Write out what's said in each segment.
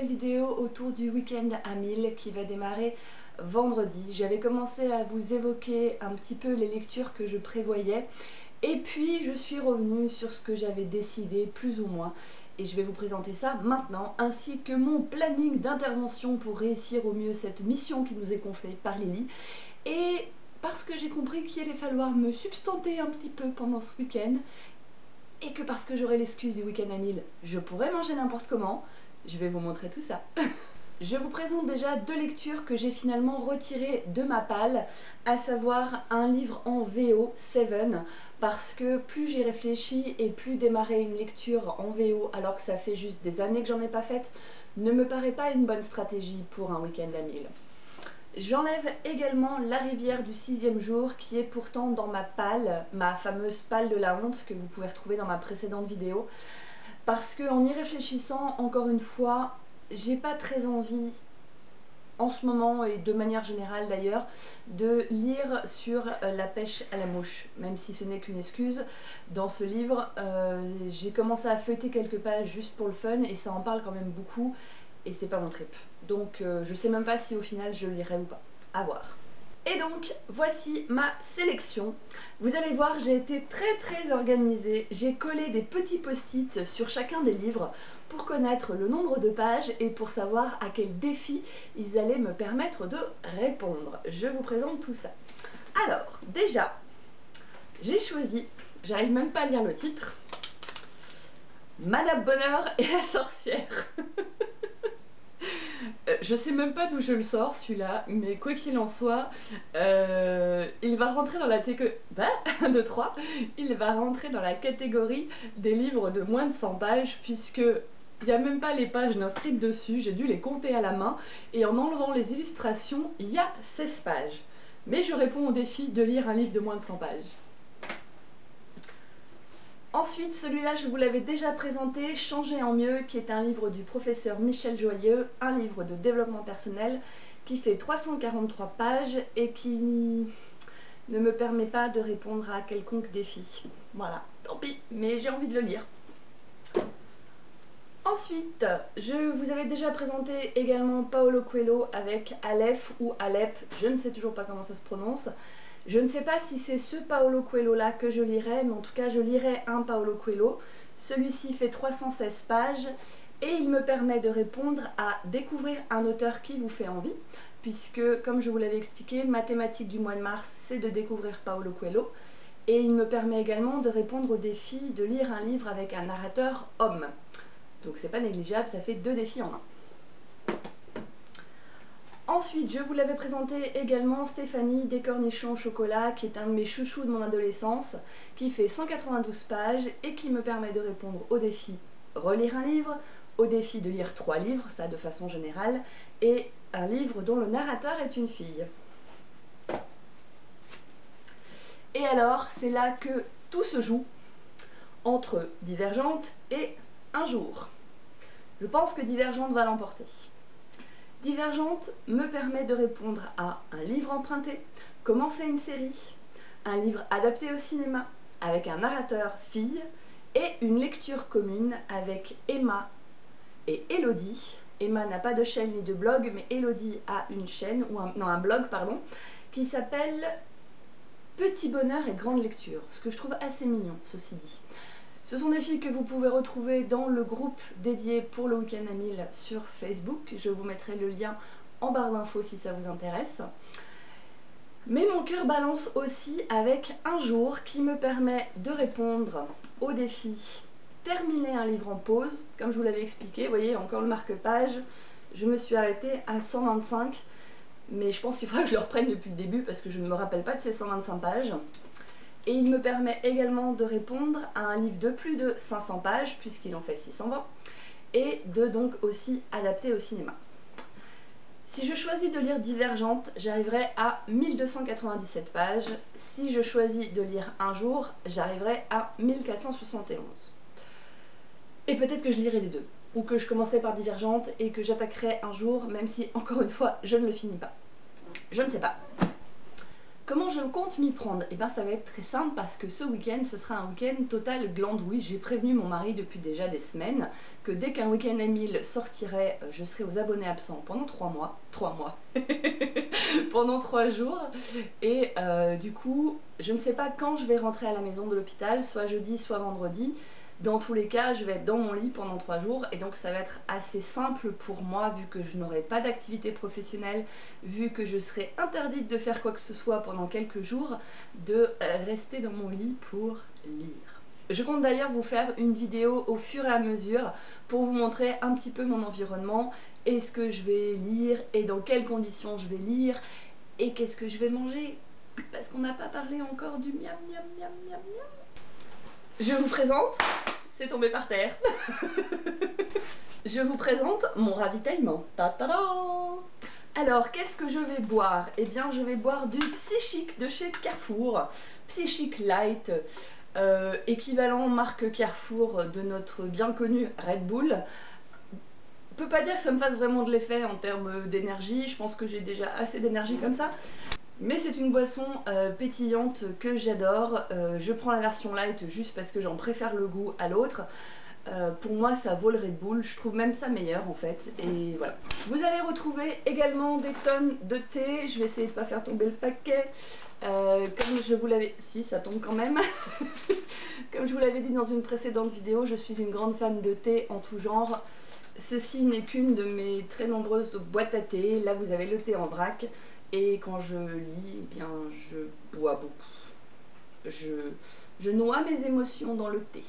vidéo autour du week-end à 1000 qui va démarrer vendredi. J'avais commencé à vous évoquer un petit peu les lectures que je prévoyais et puis je suis revenue sur ce que j'avais décidé plus ou moins et je vais vous présenter ça maintenant, ainsi que mon planning d'intervention pour réussir au mieux cette mission qui nous est confiée par Lily. Et parce que j'ai compris qu'il allait falloir me substanter un petit peu pendant ce week-end, et que parce que j'aurai l'excuse du week-end à 1000, je pourrais manger n'importe comment, je vais vous montrer tout ça. Je vous présente déjà deux lectures que j'ai finalement retirées de ma palle, à savoir un livre en VO, Seven, parce que plus j'y réfléchis et plus démarrer une lecture en VO alors que ça fait juste des années que j'en ai pas faite, ne me paraît pas une bonne stratégie pour un week-end à 1000. J'enlève également La rivière du 6e jour qui est pourtant dans ma palle, ma fameuse palle de la honte que vous pouvez retrouver dans ma précédente vidéo, parce qu'en y réfléchissant, encore une fois, j'ai pas très envie en ce moment et de manière générale d'ailleurs de lire sur la pêche à la mouche, même si ce n'est qu'une excuse. Dans ce livre, j'ai commencé à feuilleter quelques pages juste pour le fun et ça en parle quand même beaucoup et c'est pas mon trip. Donc je sais même pas si au final je le lirai ou pas. À voir. Et donc voici ma sélection. Vous allez voir, j'ai été très organisée. J'ai collé des petits post-it sur chacun des livres pour connaître le nombre de pages et pour savoir à quel défi ils allaient me permettre de répondre. Je vous présente tout ça. Alors déjà, j'ai choisi, j'arrive même pas à lire le titre, Madame Bonheur et la sorcière. Je sais même pas d'où je le sors celui-là, mais quoi qu'il en soit, il va rentrer dans la il va rentrer dans la catégorie des livres de moins de 100 pages, puisque il n'y a même pas les pages inscrites dessus, j'ai dû les compter à la main, et en enlevant les illustrations, il y a 16 pages. Mais je réponds au défi de lire un livre de moins de 100 pages. Ensuite, celui-là, je vous l'avais déjà présenté, Changer en mieux, qui est un livre du professeur Michel Joyeux, un livre de développement personnel qui fait 343 pages et qui ne me permet pas de répondre à quelconque défi. Voilà, tant pis, mais j'ai envie de le lire. Ensuite, je vous avais déjà présenté également Paulo Coelho avec Aleph ou Alep, je ne sais toujours pas comment ça se prononce. Je ne sais pas si c'est ce Paulo Coelho là que je lirai, mais en tout cas je lirai un Paulo Coelho. Celui-ci fait 316 pages et il me permet de répondre à découvrir un auteur qui vous fait envie, puisque comme je vous l'avais expliqué, ma thématique du mois de mars c'est de découvrir Paulo Coelho. Et il me permet également de répondre au défi de lire un livre avec un narrateur homme. Donc c'est pas négligeable, ça fait 2 défis en un. Ensuite, je vous l'avais présenté également Stéphanie des cornichons au chocolat, qui est un de mes chouchous de mon adolescence, qui fait 192 pages et qui me permet de répondre au défi relire un livre, au défi de lire 3 livres, ça de façon générale, et un livre dont le narrateur est une fille. Et alors, c'est là que tout se joue entre Divergente et Un jour. Je pense que Divergente va l'emporter. Divergente me permet de répondre à un livre emprunté, commencer une série, un livre adapté au cinéma avec un narrateur fille et une lecture commune avec Emma et Elodie. Emma n'a pas de chaîne ni de blog, mais Elodie a une chaîne, ou un blog, pardon, qui s'appelle Petit bonheur et grande lecture, ce que je trouve assez mignon, ceci dit. Ce sont des filles que vous pouvez retrouver dans le groupe dédié pour le week-end à 1000 sur Facebook. Je vous mettrai le lien en barre d'infos si ça vous intéresse. Mais mon cœur balance aussi avec Un jour qui me permet de répondre au défi terminer un livre en pause. Comme je vous l'avais expliqué, vous voyez encore le marque-page, je me suis arrêtée à 125, mais je pense qu'il faudra que je le reprenne depuis le début parce que je ne me rappelle pas de ces 125 pages. Et il me permet également de répondre à un livre de plus de 500 pages, puisqu'il en fait 620, et de donc aussi adapter au cinéma. Si je choisis de lire Divergente, j'arriverai à 1297 pages. Si je choisis de lire Un jour, j'arriverai à 1471. Et peut-être que je lirai les deux, ou que je commencerai par Divergente et que j'attaquerai Un jour, même si, encore une fois, je ne le finis pas. Je ne sais pas. Comment je compte m'y prendre? Eh bien ça va être très simple parce que ce week-end ce sera un week-end total glandouille. J'ai prévenu mon mari depuis déjà des semaines que dès qu'un week-end Émile sortirait, je serai aux abonnés absents pendant 3 mois. 3 mois pendant 3 jours. Et du coup, je ne sais pas quand je vais rentrer à la maison de l'hôpital, soit jeudi, soit vendredi. Dans tous les cas, je vais être dans mon lit pendant 3 jours et donc ça va être assez simple pour moi vu que je n'aurai pas d'activité professionnelle, vu que je serai interdite de faire quoi que ce soit pendant quelques jours, de rester dans mon lit pour lire. Je compte d'ailleurs vous faire une vidéo au fur et à mesure pour vous montrer un petit peu mon environnement et ce que je vais lire et dans quelles conditions je vais lire et qu'est-ce que je vais manger parce qu'on n'a pas parlé encore du miam miam miam miam miam. Je vous présente, c'est tombé par terre. Je vous présente mon ravitaillement. Ta-ta-da! Alors, qu'est-ce que je vais boire? Eh bien, je vais boire du Psychic de chez Carrefour. Psychic Light, équivalent marque Carrefour de notre bien connu Red Bull. Je peux pas dire que ça me fasse vraiment de l'effet en termes d'énergie. Je pense que j'ai déjà assez d'énergie comme ça. Mais c'est une boisson pétillante que j'adore. Je prends la version light juste parce que j'en préfère le goût à l'autre. Pour moi ça vaut le Red Bull, je trouve même ça meilleur en fait. Et voilà. Vous allez retrouver également des tonnes de thé. Je vais essayer de ne pas faire tomber le paquet. Comme je vous l'avais... Si, ça tombe quand même. Comme je vous l'avais dit dans une précédente vidéo, je suis une grande fan de thé en tout genre. Ceci n'est qu'une de mes très nombreuses boîtes à thé. Là vous avez le thé en vrac. Et quand je lis, eh bien, je bois beaucoup. Je noie mes émotions dans le thé.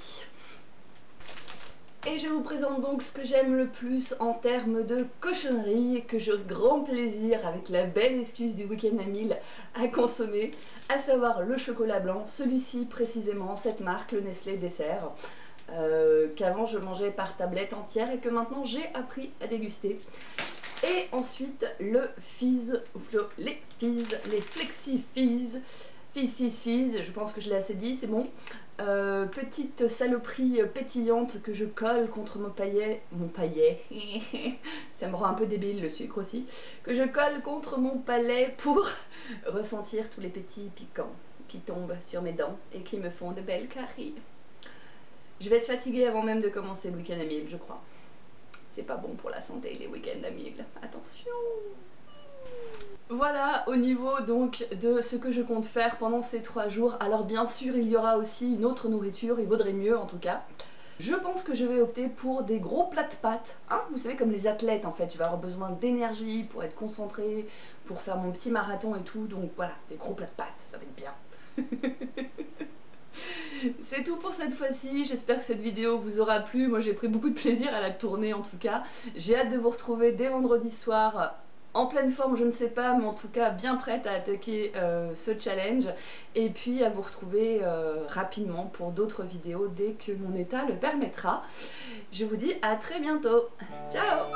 Et je vous présente donc ce que j'aime le plus en termes de cochonnerie, que j'ai grand plaisir, avec la belle excuse du week-end à 1000, à consommer, à savoir le chocolat blanc, celui-ci précisément, cette marque, le Nestlé Dessert, qu'avant je mangeais par tablette entière et que maintenant j'ai appris à déguster. Et ensuite le fizz, les Flexi Fizz, fizz, je pense que je l'ai assez dit, c'est bon. Petite saloperie pétillante que je colle contre mon paillet, ça me rend un peu débile le sucre aussi, que je colle contre mon palais pour ressentir tous les petits piquants qui tombent sur mes dents et qui me font de belles caries. Je vais être fatiguée avant même de commencer le week-end à 1000, je crois. C'est pas bon pour la santé les week-ends à 1000, attention. Voilà au niveau donc de ce que je compte faire pendant ces 3 jours. Alors bien sûr il y aura aussi une autre nourriture, il vaudrait mieux en tout cas. Je pense que je vais opter pour des gros plats de pâtes, hein, vous savez comme les athlètes en fait, je vais avoir besoin d'énergie pour être concentrée, pour faire mon petit marathon et tout, donc voilà, des gros plats de pâtes, ça va être bien. C'est tout pour cette fois-ci, j'espère que cette vidéo vous aura plu, moi j'ai pris beaucoup de plaisir à la tourner en tout cas. J'ai hâte de vous retrouver dès vendredi soir, en pleine forme je ne sais pas, mais en tout cas bien prête à attaquer ce challenge. Et puis à vous retrouver rapidement pour d'autres vidéos dès que mon état le permettra. Je vous dis à très bientôt, ciao!